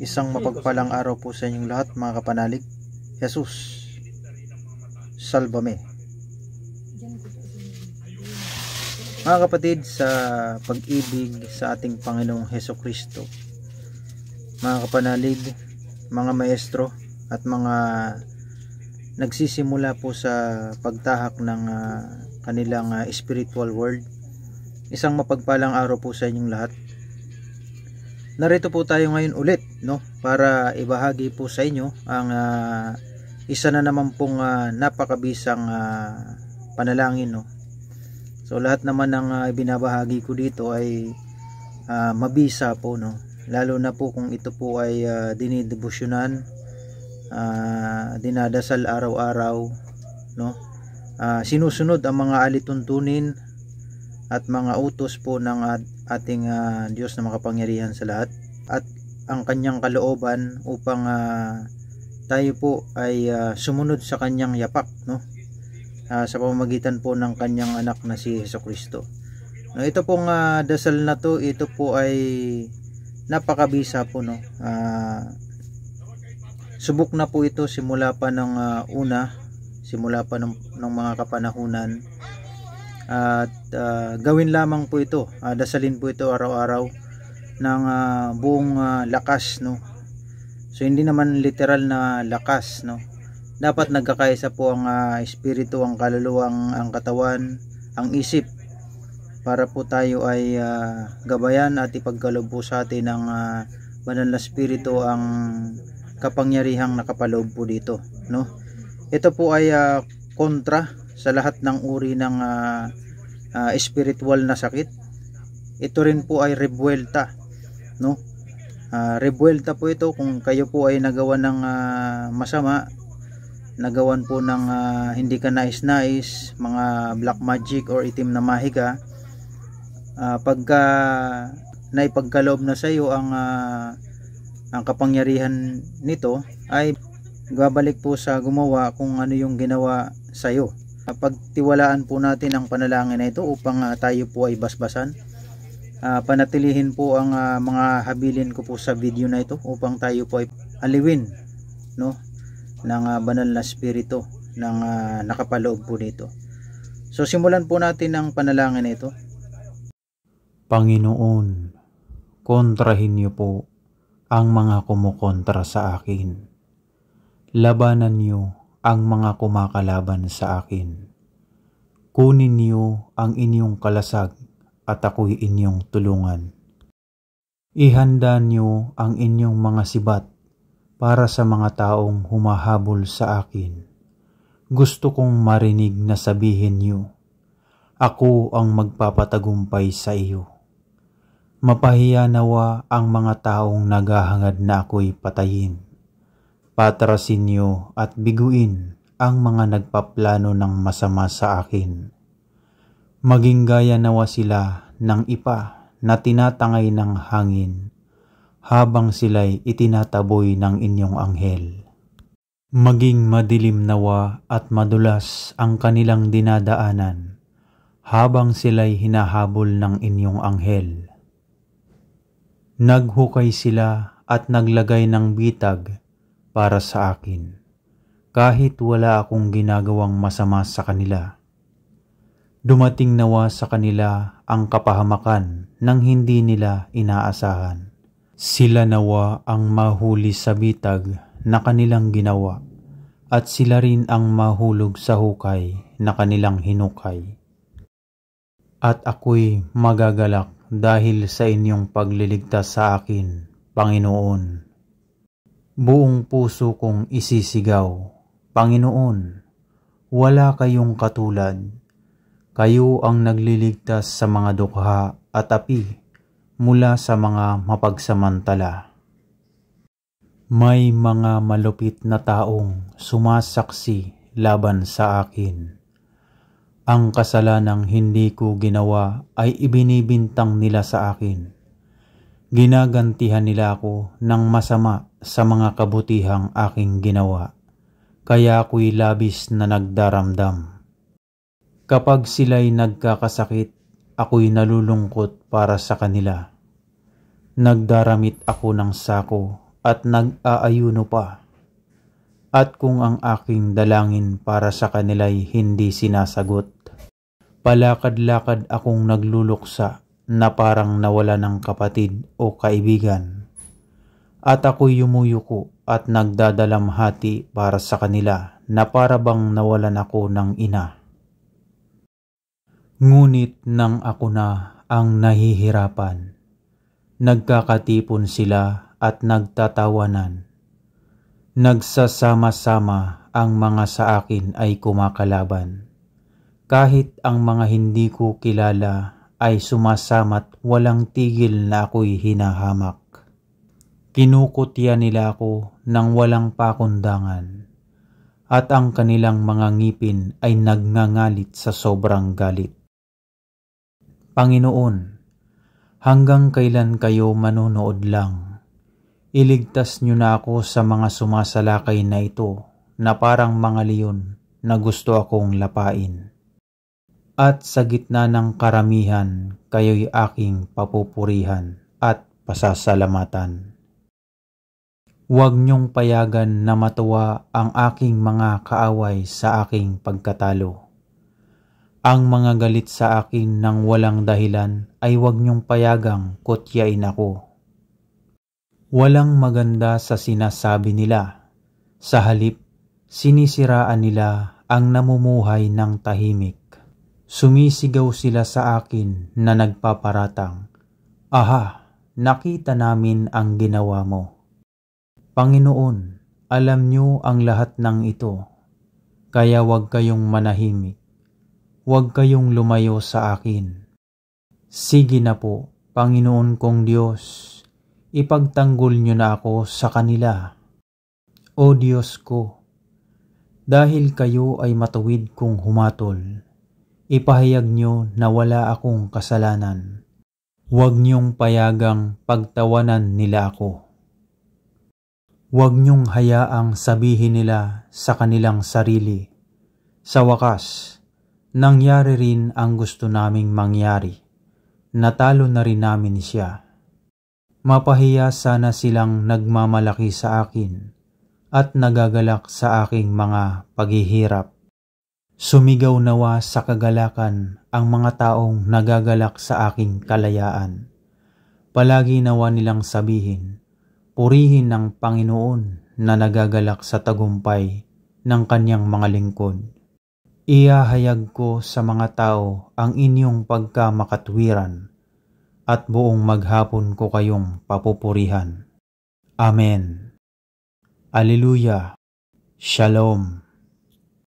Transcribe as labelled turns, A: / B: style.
A: Isang mapagpalang araw po sa inyong lahat mga kapanalig. Jesus, salvame. Mga kapatid, sa pag-ibig sa ating Panginoong Heso Kristo, mga kapanalig, mga maestro at mga nagsisimula po sa pagtahak ng kanilang spiritual world, isang mapagpalang araw po sa inyong lahat. Narito po tayo ngayon ulit, para ibahagi po sa inyo ang isa na naman pong napakabisang panalangin, So lahat naman ng ibinabahagi ko dito ay mabisa po, lalo na po kung ito po ay dinidebosyonan, dinadasal araw-araw, sinusunod ang mga alituntunin at mga utos po ng ating Diyos na makapangyarihan sa lahat at ang kanyang kalooban upang tayo po ay sumunod sa kanyang yapak, sa pamamagitan po ng kanyang anak na si Heso Kristo. Ito pong dasal na to, ito po ay napakabisa po, subok na po ito simula pa ng simula pa ng mga kapanahunan. At gawin lamang po ito, dasalin po ito araw-araw ng buong lakas, So hindi naman literal na lakas, Dapat nagkakaisa po ang espiritu, ang kaluluwa, ang katawan, ang isip, para po tayo ay gabayan at ipagkaloob po sa atin ng banal na espiritu ang kapangyarihang nakapaloob po dito, Ito po ay kontra sa lahat ng uri ng spiritual na sakit. Ito rin po ay rebuelta, rebuelta po ito kung kayo po ay nagawa ng masama, nagawan po ng hindi ka nais-nais, mga black magic or itim na mahiga. Pagka naipagkaloob na sa iyo ang kapangyarihan nito, ay babalik po sa gumawa kung ano yung ginawa sa iyo. Pagtiwalaan po natin ang panalangin na ito upang tayo po ay basbasan. Panatilihin po ang mga habilin ko po sa video na ito upang tayo po ay aliwin, ng banal na espiritu ng nakapaloob po dito. So simulan po natin ang panalangin na ito.
B: Panginoon, kontrahin niyo po ang mga kumukontra sa akin. Labanan niyo ang mga kumakalaban sa akin. Kunin niyo ang inyong kalasag at ako'y inyong tulungan. Ihanda niyo ang inyong mga sibat para sa mga taong humahabol sa akin. Gusto kong marinig na sabihin niyo, ako ang magpapatagumpay sa iyo. Mapahiya nawa ang mga taong naghahangad na ako'y patayin. Patrasin niyo at biguin ang mga nagpaplano ng masama sa akin. Maging gaya nawa sila ng ipa na tinatangay ng hangin habang sila'y itinataboy ng inyong anghel. Maging madilim nawa at madulas ang kanilang dinadaanan habang sila'y hinahabol ng inyong anghel. Naghukay sila at naglagay ng bitag para sa akin, kahit wala akong ginagawang masama sa kanila. Dumating nawa sa kanila ang kapahamakan ng hindi nila inaasahan. Sila nawa ang mahuli sa bitag na kanilang ginawa, at sila rin ang mahulog sa hukay na kanilang hinukay. At ako'y magagalak dahil sa inyong pagliligtas sa akin, Panginoon. Buong puso kong isisigaw, Panginoon, wala kayong katulad. Kayo ang nagliligtas sa mga dukha at api mula sa mga mapagsamantala. May mga malupit na taong sumasaksi laban sa akin. Ang kasalanang hindi ko ginawa ay ibinibintang nila sa akin. Ginagantihan nila ako ng masama sa mga kabutihang aking ginawa, kaya ako'y labis na nagdaramdam. Kapag sila'y nagkakasakit, ako'y nalulungkot para sa kanila. Nagdaramit ako ng sako at nag-aayuno pa. At kung ang aking dalangin para sa kanila'y hindi sinasagot, palakad-lakad akong nagluluksa na parang nawala ng kapatid o kaibigan. At ako'y yumuyuko at nagdadalamhati para sa kanila na para bang nawalan ako ng ina. Ngunit nang ako na ang nahihirapan, nagkakatipon sila at nagtatawanan. Nagsasama-sama ang mga sa akin ay kumakalaban. Kahit ang mga hindi ko kilala ay sumasama't walang tigil na ako'y hinahamak. Kinukutya nila ako ng walang pakundangan, at ang kanilang mga ngipin ay nagngangalit sa sobrang galit. Panginoon, hanggang kailan kayo manonood lang? Iligtas niyo na ako sa mga sumasalakay na ito na parang mga leon na gusto akong lapain. At sa gitna ng karamihan, kayo'y aking papupurihan at pasasalamatan. Huwag niyong payagan na matuwa ang aking mga kaaway sa aking pagkatalo. Ang mga galit sa akin ng walang dahilan ay huwag niyong payagang kutyain ako. Walang maganda sa sinasabi nila. Sa halip, sinisiraan nila ang namumuhay ng tahimik. Sumisigaw sila sa akin na nagpaparatang, "Aha, nakita namin ang ginawa mo." Panginoon, alam niyo ang lahat ng ito, kaya huwag kayong manahimik. Huwag kayong lumayo sa akin. Sige na po, Panginoon kong Diyos, ipagtanggol niyo na ako sa kanila. O Diyos ko, dahil kayo ay matuwid kong humatol, ipahayag niyo na wala akong kasalanan. Huwag niyong payagang pagtawanan nila ako. Huwag niyong hayaang sabihin nila sa kanilang sarili, "Sa wakas, nangyari rin ang gusto naming mangyari. Natalo na rin namin siya." Mapahiya sana silang nagmamalaki sa akin at nagagalak sa aking mga paghihirap. Sumigaw nawa sa kagalakan ang mga taong nagagalak sa aking kalayaan. Palagi nawa nilang sabihin, "Purihin ng Panginoon na nagagalak sa tagumpay ng kanyang mga lingkod." Ihahayag ko sa mga tao ang inyong pagkamakatwiran at buong maghapon ko kayong papupurihan. Amen. Alleluia. Shalom.